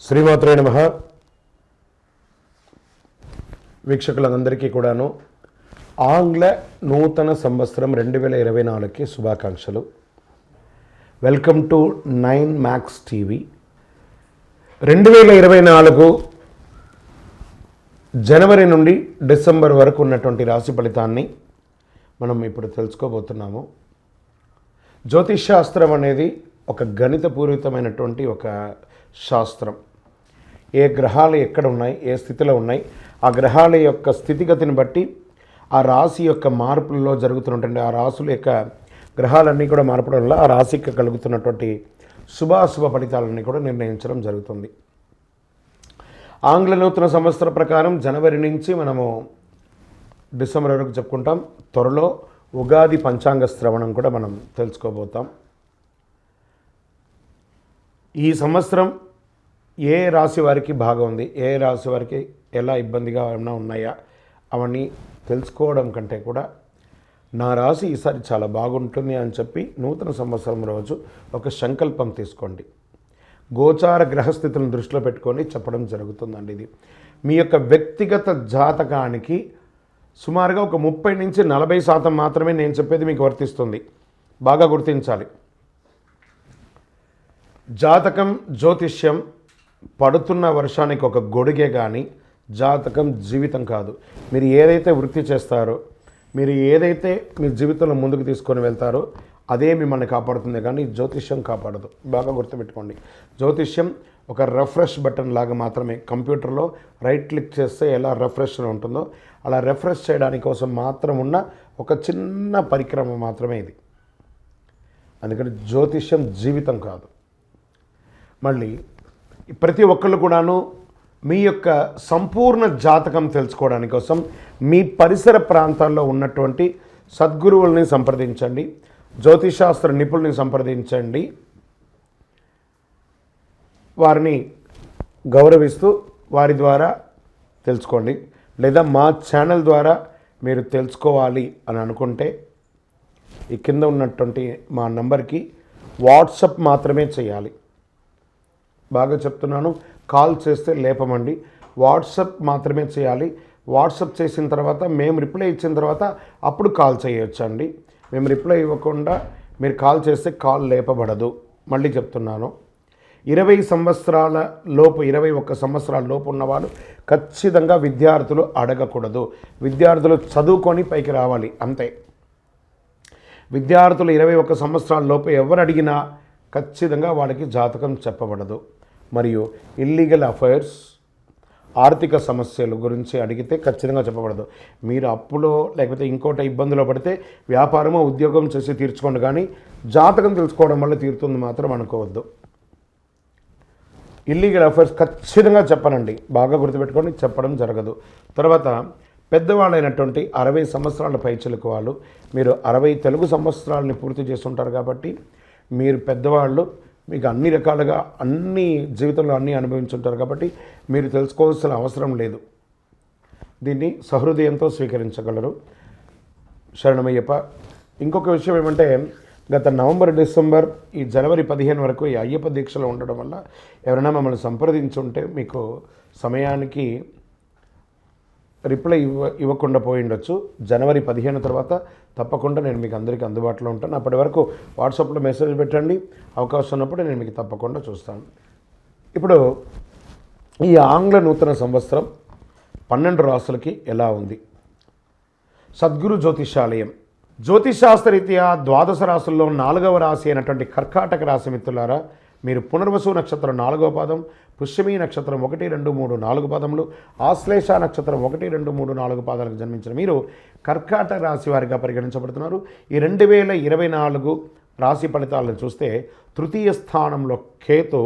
శ్రీమాత్రే నమః. వీక్షకులందరికీ కూడాను ఆంగ్ల నూతన సంవత్సరం 2024కి శుభాకాంక్షలు. Welcome to 9 max TV. 2024 జనవరి నుండి డిసెంబర్ వరకు ఉన్నటువంటి రాశి ఫలితాన్ని మనం ఇప్పుడు తెలుసుకోబోతున్నాము. జ్యోతిషాస్త్రం అనేది ఒక గణితపూరితమైనటువంటి ఒక శాస్త్రం. ఏ గ్రహాలు ఎక్కడ ఉన్నాయి, ఏ స్థితిలో ఉన్నాయి, ఆ గ్రహాల యొక్క స్థితిగతిని బట్టి ఆ రాశి యొక్క మార్పులలో జరుగుతున్నటువంటి ఆ రాశుల యొక్క గ్రహాలన్నీ కూడా మార్పడం వల్ల ఆ రాశికి కలుగుతున్నటువంటి శుభాశుభ ఫలితాలన్నీ కూడా నిర్ణయించడం జరుగుతుంది. ఆంగ్ల నూతన సంవత్సర ప్రకారం జనవరి నుంచి మనము డిసెంబర్ వరకు చెప్పుకుంటాం. త్వరలో ఉగాది పంచాంగ శ్రవణం కూడా మనం తెలుసుకోబోతాం. ఈ సంవత్సరం ఏ రాశి వారికి బాగా ఉంది, ఏ రాశి వారికి ఎలా ఇబ్బందిగా ఏమైనా ఉన్నాయా అవన్నీ తెలుసుకోవడం కంటే కూడా నా రాశి ఈసారి చాలా బాగుంటుంది అని చెప్పి నూతన సంవత్సరం రోజు ఒక సంకల్పం తీసుకోండి. గోచార గ్రహస్థితులను దృష్టిలో పెట్టుకొని చెప్పడం జరుగుతుందండి. ఇది మీ యొక్క వ్యక్తిగత జాతకానికి సుమారుగా ఒక 30 నుంచి 40% మాత్రమే నేను చెప్పేది మీకు వర్తిస్తుంది. బాగా గుర్తించాలి. జాతకం, జ్యోతిష్యం పడుతున్న వర్షానికి ఒక గొడుగే కానీ జాతకం జీవితం కాదు. మీరు ఏదైతే వృత్తి చేస్తారో, మీరు ఏదైతే మీ జీవితంలో ముందుకు తీసుకొని వెళ్తారో అదే మిమ్మల్ని కాపాడుతుంది, కానీ జ్యోతిష్యం కాపాడదు. బాగా గుర్తుపెట్టుకోండి. జ్యోతిష్యం ఒక రిఫ్రెష్ బటన్ లాగా మాత్రమే. కంప్యూటర్లో రైట్ క్లిక్ చేస్తే ఎలా రిఫ్రెష్ ఉంటుందో అలా రిఫ్రెష్ చేయడానికి కోసం మాత్రం ఉన్న ఒక చిన్న పరిక్రమ మాత్రమే ఇది. అందుకని జ్యోతిష్యం జీవితం కాదు. మళ్ళీ ప్రతి ఒక్కళ్ళు కూడాను మీ యొక్క సంపూర్ణ జాతకం తెలుసుకోవడానికి కోసం మీ పరిసర ప్రాంతాల్లో ఉన్నటువంటి సద్గురువుల్ని సంప్రదించండి, జ్యోతిషాస్త్ర నిపుణుల్ని సంప్రదించండి. వారిని గౌరవిస్తూ వారి ద్వారా తెలుసుకోండి. లేదా మా ఛానల్ ద్వారా మీరు తెలుసుకోవాలి అని అనుకుంటే ఈ కింద ఉన్నటువంటి మా నంబర్కి వాట్సప్ మాత్రమే చేయాలి. బాగా చెప్తున్నాను, కాల్ చేస్తే లేపమండి. వాట్సప్ మాత్రమే చేయాలి. వాట్సప్ చేసిన తర్వాత మేము రిప్లై ఇచ్చిన తర్వాత అప్పుడు కాల్ చేయొచ్చండి. మేము రిప్లై ఇవ్వకుండా మీరు కాల్ చేస్తే కాల్ లేపబడదు. మళ్ళీ చెప్తున్నాను, 20 సంవత్సరాల లోపు 21 సంవత్సరాల లోపు ఉన్నవాళ్ళు ఖచ్చితంగా విద్యార్థులు అడగకూడదు. విద్యార్థులు చదువుకొని పైకి రావాలి అంతే. విద్యార్థులు 21 సంవత్సరాల లోపు ఎవరు అడిగినా ఖచ్చితంగా వాళ్ళకి జాతకం చెప్పబడదు. మరియు ఇల్లీగల్ అఫైర్స్, ఆర్థిక సమస్యల గురించి అడిగితే ఖచ్చితంగా చెప్పబడదు. మీరు అప్పులో లేకపోతే ఇంకోటి ఇబ్బందులో పడితే వ్యాపారమో ఉద్యోగం చేసి తీర్చుకోండి, కానీ జాతకం తెలుసుకోవడం వల్ల తీరుతుంది మాత్రం అనుకోవద్దు. ఇల్లీగల్ అఫైర్స్ ఖచ్చితంగా చెప్పనండి. బాగా గుర్తుపెట్టుకొని చెప్పడం జరగదు. తర్వాత పెద్దవాళ్ళైనటువంటి 60 సంవత్సరాల పైచిలకు వాళ్ళు, మీరు 60 తెలుగు సంవత్సరాలని పూర్తి చేస్తుంటారు కాబట్టి మీరు పెద్దవాళ్ళు, మీకు అన్ని రకాలుగా అన్ని జీవితంలో అన్నీ అనుభవించుంటారు కాబట్టి మీరు తెలుసుకోవాల్సిన అవసరం లేదు. దీన్ని సహృదయంతో స్వీకరించగలరు. శరణమయ్యప్ప. ఇంకొక విషయం ఏమంటే, గత నవంబర్, డిసెంబర్, ఈ జనవరి 15 వరకు ఈ అయ్యప్ప దీక్షలో ఉండడం వల్ల ఎవరైనా మమ్మల్ని సంప్రదించుంటే మీకు సమయానికి రిప్లై ఇవ్వకుండా పోయి ఉండొచ్చు. జనవరి 15 తర్వాత తప్పకుండా నేను మీకు అందరికీ అందుబాటులో ఉంటాను. అప్పటి వరకు వాట్సాప్లో మెసేజ్ పెట్టండి. అవకాశం ఉన్నప్పుడు నేను మీకు తప్పకుండా చూస్తాను. ఇప్పుడు ఈ ఆంగ్ల నూతన సంవత్సరం 12 రాశులకి ఎలా ఉంది? సద్గురు జ్యోతిషాలయం జ్యోతిషాస్త్రరీత్యా 12 రాశుల్లో 4వ రాశి అయినటువంటి కర్కాటక రాశి మిత్రులారా, మీరు పునర్వసు నక్షత్రం 4వ పాదం, పుష్యమీ నక్షత్రం 1, 2, 3, 4 పాదములు, ఆశ్లేష నక్షత్రం 1, 2, 3, 4 పాదాలకు జన్మించిన మీరు కర్కాటక రాశి వారిగా పరిగణించబడుతున్నారు. ఈ 2024 రాశి ఫలితాలను చూస్తే తృతీయ స్థానంలో కేతు,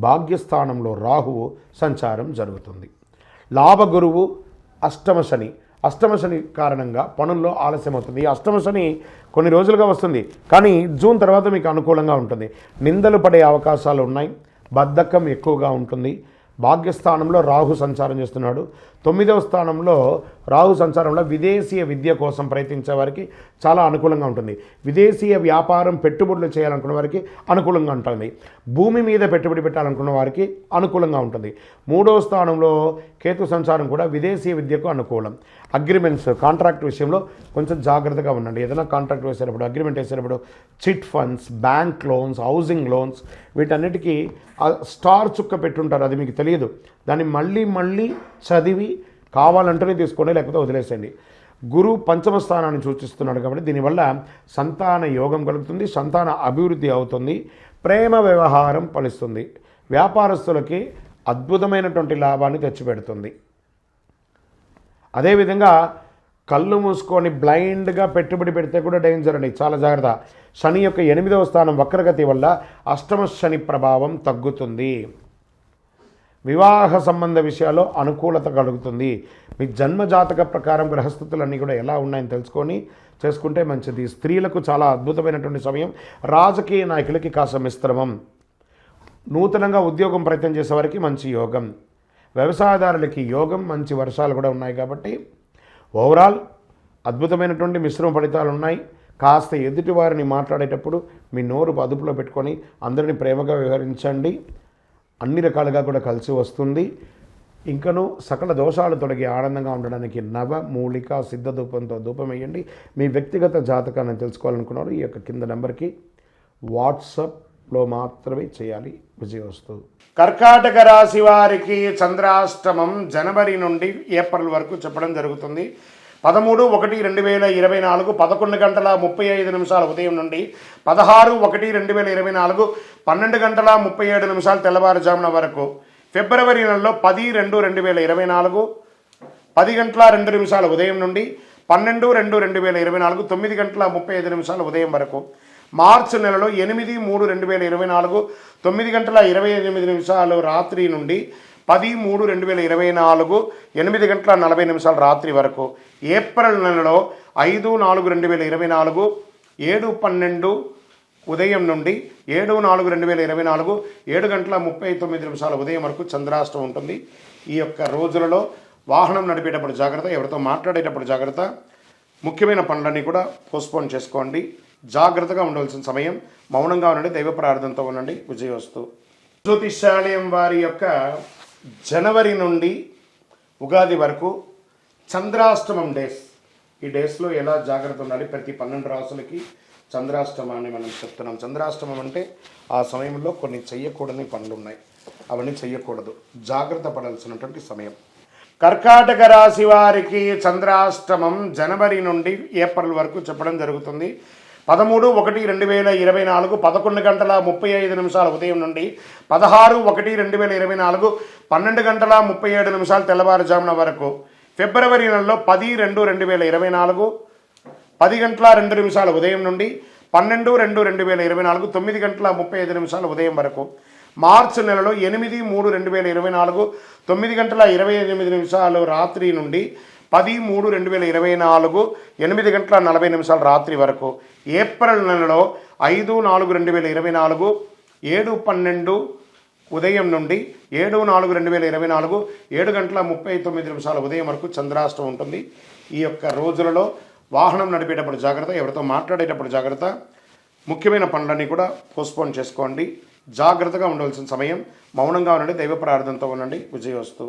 భాగ్యస్థానంలో రాహువు సంచారం జరుగుతుంది. లాభగురువు అష్టమ శని కారణంగా పనుల్లో ఆలస్యం అవుతుంది. ఈ అష్టమ శని కొన్ని రోజులుగా వస్తుంది, కానీ జూన్ తర్వాత మీకు అనుకూలంగా ఉంటుంది. నిందలు పడే అవకాశాలు ఉన్నాయి. బద్ధకం ఎక్కువగా ఉంటుంది. భాగ్యస్థానంలో రాహు సంచారం చేస్తున్నాడు. 9వ స్థానంలో రాహు సంచారంలో విదేశీయ విద్య కోసం ప్రయత్నించే వారికి చాలా అనుకూలంగా ఉంటుంది. విదేశీయ వ్యాపారం పెట్టుబడులు చేయాలనుకున్న వారికి అనుకూలంగా ఉంటుంది. భూమి మీద పెట్టుబడి పెట్టాలనుకున్న వారికి అనుకూలంగా ఉంటుంది. 3వ స్థానంలో కేతు సంచారం కూడా విదేశీయ విద్యకు అనుకూలం. అగ్రిమెంట్స్, కాంట్రాక్ట్ విషయంలో కొంచెం జాగ్రత్తగా ఉండండి. ఏదైనా కాంట్రాక్ట్ వేసేటప్పుడు, అగ్రిమెంట్ వేసేటప్పుడు chit funds, bank loans, housing loans, వీటన్నిటికీ స్టార్ చుక్క పెట్టుంటారు, అది మీకు తెలియదు. దాన్ని మళ్ళీ చదివి కావాలంటేనే తీసుకోండి, లేకపోతే వదిలేసేయండి. గురు పంచమ స్థానాన్ని సూచిస్తున్నాడు కాబట్టి దీనివల్ల సంతాన యోగం కలుగుతుంది, సంతాన అభివృద్ధి అవుతుంది, ప్రేమ వ్యవహారం ఫలిస్తుంది, వ్యాపారస్తులకి అద్భుతమైనటువంటి లాభాన్ని తెచ్చిపెడుతుంది. అదేవిధంగా కళ్ళు మూసుకొని బ్లైండ్గా పెట్టుబడి పెడితే కూడా డేంజర్ అండి, చాలా జాగ్రత్త. శని యొక్క 8వ స్థానం వక్రగతి వల్ల అష్టమ శని ప్రభావం తగ్గుతుంది. వివాహ సంబంధ విషయాల్లో అనుకూలత కలుగుతుంది. మీ జన్మజాతక ప్రకారం గ్రహస్థితులన్నీ కూడా ఎలా ఉన్నాయని తెలుసుకొని చేసుకుంటే మంచిది. స్త్రీలకు చాలా అద్భుతమైనటువంటి సమయం. రాజకీయ నాయకులకి కాస్త మిశ్రమం. నూతనంగా ఉద్యోగం ప్రయత్నం చేసేవారికి మంచి యోగం. వ్యవసాయదారులకి యోగం, మంచి వర్షాలు కూడా ఉన్నాయి. కాబట్టి ఓవరాల్ అద్భుతమైనటువంటి మిశ్రమ ఫలితాలు ఉన్నాయి. కాస్త ఎదుటి వారిని మాట్లాడేటప్పుడు మీ నోరు అదుపులో పెట్టుకొని అందరినీ ప్రేమగా వ్యవహరించండి. అన్ని రకాలుగా కూడా కలిసి వస్తుంది. ఇంకనూ సకల దోషాలు తొలగి ఆనందంగా ఉండడానికి నవమూలిక సిద్ధ ధూపంతో ధూపం వేయండి. మీ వ్యక్తిగత జాతకాన్ని తెలుసుకోవాలనుకున్నారు ఈ యొక్క కింద నెంబర్కి వాట్సాప్లో మాత్రమే చేయాలి. విజయవస్తు. కర్కాటక రాశి వారికి చంద్రాష్టమం జనవరి నుండి ఏప్రిల్ వరకు చెప్పడం జరుగుతుంది. 13/1/2024 11:35 ఉదయం నుండి 16/1/2024 12:37 తెల్లవారుజామున వరకు. ఫిబ్రవరి నెలలో 10/2/2024 10:02 ఉదయం నుండి 12/2/2024 9:35 ఉదయం వరకు. మార్చి నెలలో 8/3/2024 9:28 రాత్రి నుండి 10/3/2024 8:40 రాత్రి వరకు. ఏప్రిల్ నెలలో 5/4/2024 7:12 ఉదయం నుండి 7/4/2024 7:39 ఉదయం వరకు చంద్రాష్టమం ఉంటుంది. ఈ యొక్క రోజులలో వాహనం నడిపేటప్పుడు జాగ్రత్త, ఎవరితో మాట్లాడేటప్పుడు జాగ్రత్త, ముఖ్యమైన పనులన్నీ కూడా పోస్ట్పోన్ చేసుకోండి. జాగ్రత్తగా ఉండవలసిన సమయం. మౌనంగా ఉండండి, దైవ ప్రార్థనతో ఉండండి. విజయవస్తు. జ్యోతిష్యాలయం వారి యొక్క జనవరి నుండి ఉగాది వరకు చంద్రాష్టమం డేస్. ఈ డేస్లో ఎలా జాగ్రత్త ఉండాలి, ప్రతి 12 రాసులకి చంద్రాష్టమాన్ని మనం చెప్తున్నాం. చంద్రాష్టమం అంటే ఆ సమయంలో కొన్ని చెయ్యకూడని పనులు ఉన్నాయి, అవన్నీ చెయ్యకూడదు, జాగ్రత్త పడాల్సినటువంటి సమయం. కర్కాటక రాశి వారికి చంద్రాష్టమం జనవరి నుండి ఏప్రిల్ వరకు చెప్పడం జరుగుతుంది. 13/1/2024 11:35 ఉదయం నుండి 16/1/2024 12:37 తెల్లవారుజామున వరకు. ఫిబ్రవరి నెలలో 10/2/2024 10:02 ఉదయం నుండి 12/2/2024 9:35 ఉదయం వరకు. మార్చి నెలలో 8/3/2024 9:28 రాత్రి నుండి 10/3/2024 8:40 రాత్రి వరకు. ఏప్రిల్ నెలలో 5/4/2024 7:12 ఉదయం నుండి 7/4/2024 7:39 ఉదయం వరకు చంద్రాష్టమం ఉంటుంది. ఈ యొక్క రోజులలో వాహనం నడిపేటప్పుడు జాగ్రత్త, ఎవరితో మాట్లాడేటప్పుడు జాగ్రత్త, ముఖ్యమైన పనులన్నీ కూడా పోస్ట్పోన్ చేసుకోండి. జాగ్రత్తగా ఉండవలసిన సమయం. మౌనంగా ఉండండి, దైవ ప్రార్థనతో ఉండండి. విజయవస్తు.